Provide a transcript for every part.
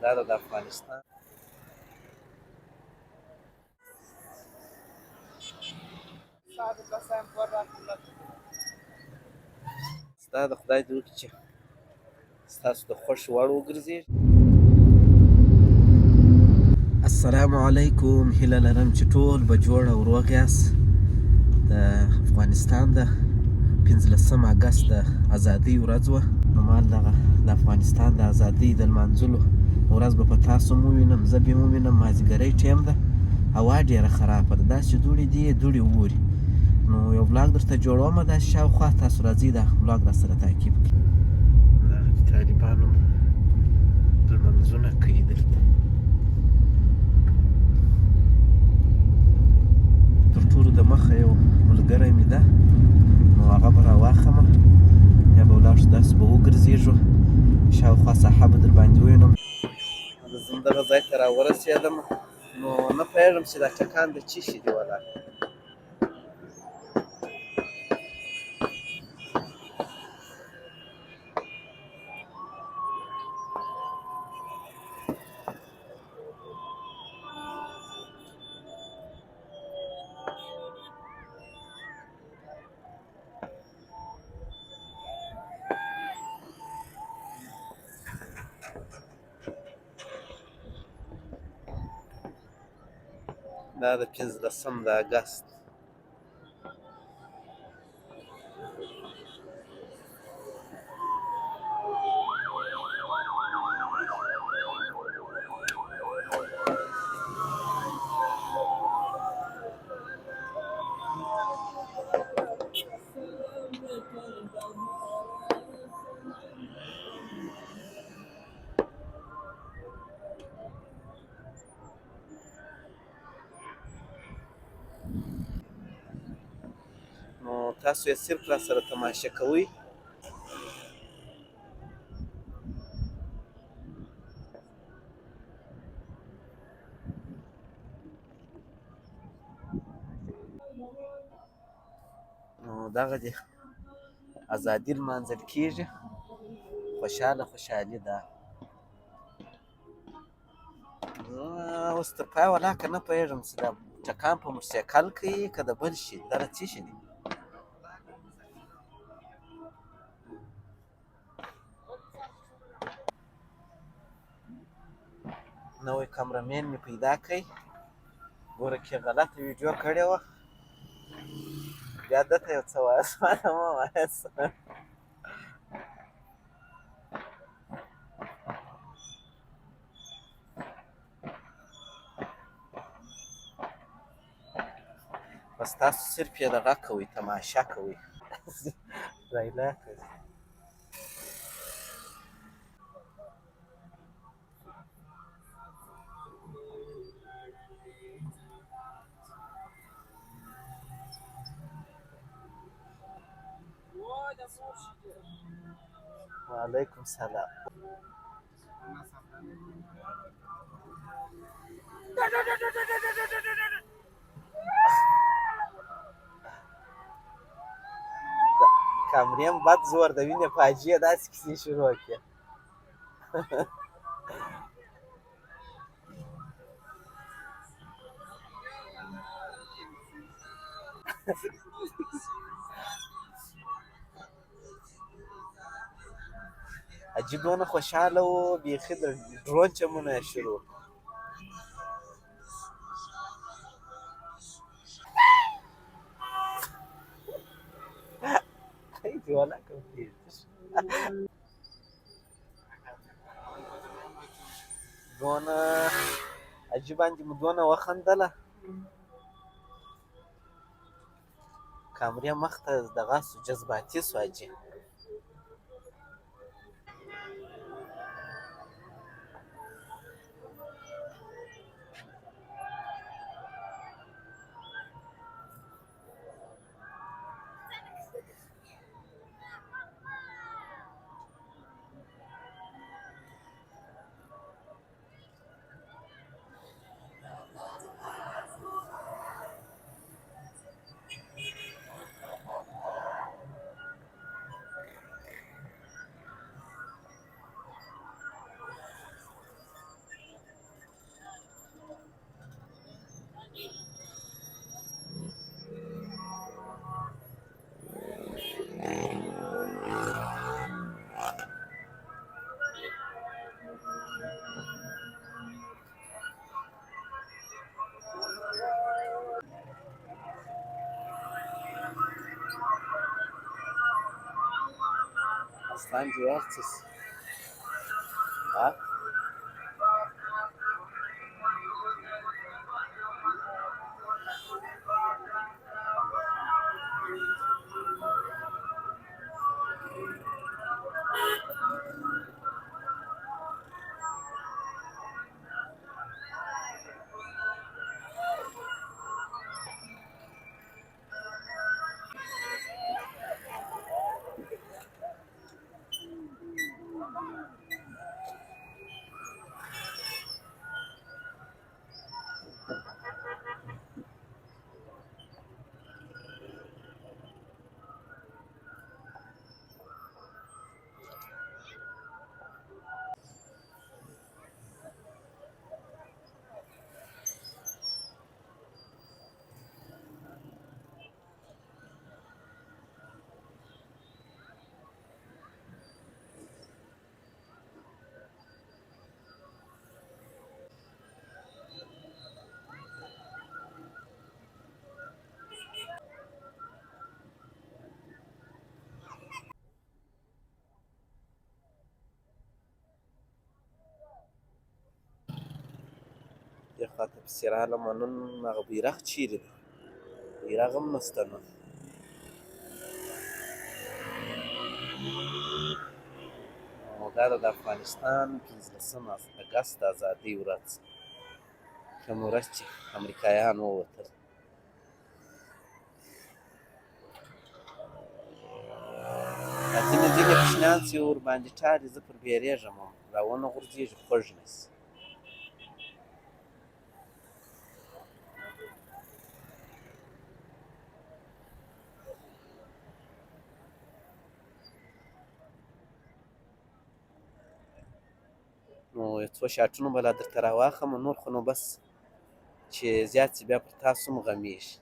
دا د افغانستان ستا د خدای دې وکړي چې ستاسو د خوښې وړ وګرځېږي. السلام علیکم. هیله لرم چې ټول به جوړ او روغ یاست. د افغانستان د 15 اګست د ازادۍ ورځ وه. نو ما دغه د افغانستان د ازادۍ د لمانځلو ورځ به په تاسو هم ووینم، زه به یې ووینم. مازدیګرۍ ټیم ده، هوا ډېره خرابه ده، داسې دوړې دي دوړې اوري. نو یو بلاګ درته جوړوم داسې شاوخوا، تاسو راځئ دا بلاګ راسره تعقیب کړئ. دغه د طالبانو لمونځونه کوي دلته. تر ټولو د مخه یو ملګری مې ده، نو هغه به راواخلمه، بیا به ولاړ شو، داسې به وګرځېږو، شاوخوا ساحه به در باندې ووینم. زه هم دغه ځای ته راورسېدم، نو نه پوهېږم چې دا ټکان د څه شي دي ولا. دا د 15 د اګست نو تاسو یې صرف راسره تماشه کوئ. نو دغه دې ازادي لمانځل کېږي، خوشحالي ده. اوس تر پایه ولا که نه پوهېږم چې دا ټکان په موټرسایکل کوي که د بل شي، دغه څه شي دي. نوی کامرمین مې پیدا کړی، ګوره کې غلطه ویډیو کړې وه، بیا دته یو څه وایاست، ماته مه وایاست. بس تاسو صرف یې دغه کوئ، تماشه کوئ. رایلا کوي. وعلیکم سلام. کامرې هم بد زور د وینې فاجعې داسې کیسې شروع کړې. حاجي دونه خوشحاله و، بیخي د ډرون چمونه یې شروع. خیلی ولا کوم دونه حاجي باندې مو دونه وخندله، کامرې مخ ته دغه سو، جذباتي سو حاجي. افغانستان جوړ څه شي ها دې خواته پسې رالمه نن هغه بیرغ چیرې دی بیرغ هم نشته نن او دا د افغانستان 15 اګست د ازادۍ ورځ کومه ورځ چې امریکایان ووتل دا ځینې کوچنیان چې ورباندې ټاري زه پر بیریږم هم راونه غورځېږي خوږ نه شي نو یو څو شاټونه به لا درته راواخلم نور خو نو بس چې زیات شي بیا پر تاسو هم غمیږي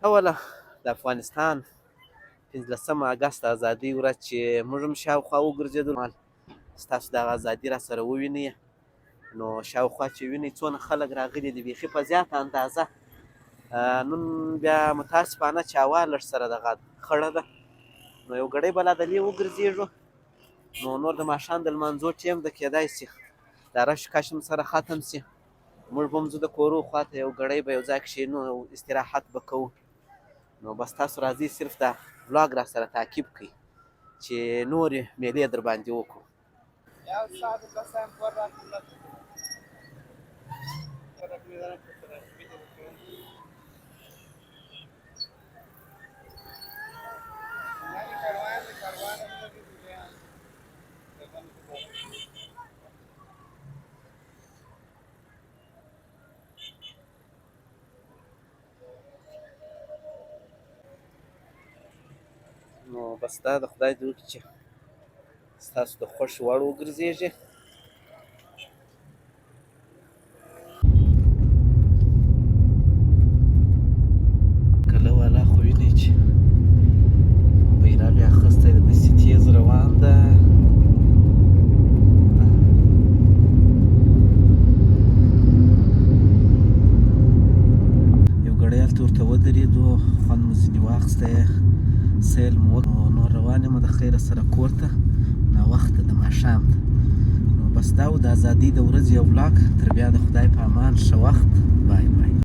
اوله د افغانستان 15 اګست ازادۍ ورځ چې موږ هم شاوخوا وګرځېدلو ستاسو دغه ازادي را سره ووینئ نو شاوخوا چې وینئ څونه خلک راغلي دي بیخي په زیاته اندازه نن بیا متاسفانه چې هوا لږ سره دغه خړه ده نو یو ګړی به لا دلې وګرځېږو نو نور د ماښام د لمانځو ټیم ده کیدای شي دا رش کشم سره ختم شي موږ به هم ځو د کورو خواته یو ګړی به یو ځای کښېنو استراحت به کوو نو بس تاسو راځئ صرف دا ولاګ را سره تعقیب کړئ چې نورې میلې در باندې وکړو نو بس دا د خدای دې وکړي چې ستاسو د خوښ وړ وګرځېږي کله والا خو وینئ چې بیرغ یې اخیستی دی داسې تیز روان ده یو ګړی هلته ورته ودرېدو خوند مو ځینې واخیستی سیل مو نور روان یم د خیره سره کور ته ناوخته د ماښام ده نو بس دا و د ازادۍ د ورځې یو ولاګ تر بیا د خدای په امان ښه وخت بای بای